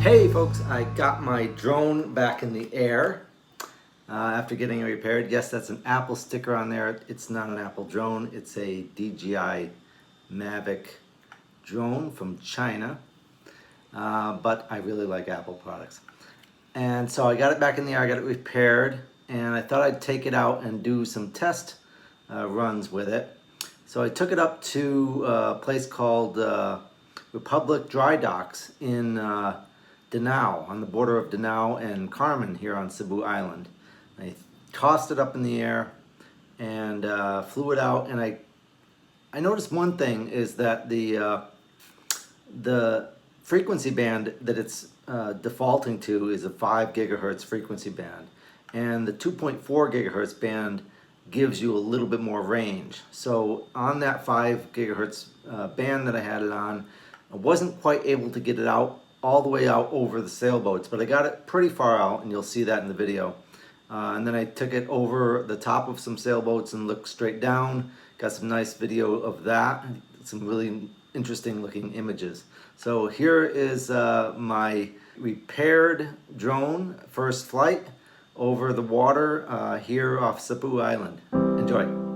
Hey folks, I got my drone back in the air after getting it repaired. Yes, that's an Apple sticker on there. It's not an Apple drone. It's a DJI Mavic drone from China, but I really like Apple products. And so I got it back in the air, I got it repaired, and I thought I'd take it out and do some test runs with it. So I took it up to a place called Republic Dry Docks in Danao, on the border of Danao and Carmen here on Cebu Island. I tossed it up in the air and flew it out, and I noticed one thing is that the frequency band that it's defaulting to is a 5 gigahertz frequency band, and the 2.4 gigahertz band gives you a little bit more range. So on that 5 gigahertz band that I had it on, I wasn't quite able to get it out all the way out over the sailboats, but I got it pretty far out, and you'll see that in the video. And then I took it over the top of some sailboats and looked straight down. Got some nice video of that, some really interesting looking images. So here is my repaired drone first flight over the water here off Cebu Island. Enjoy.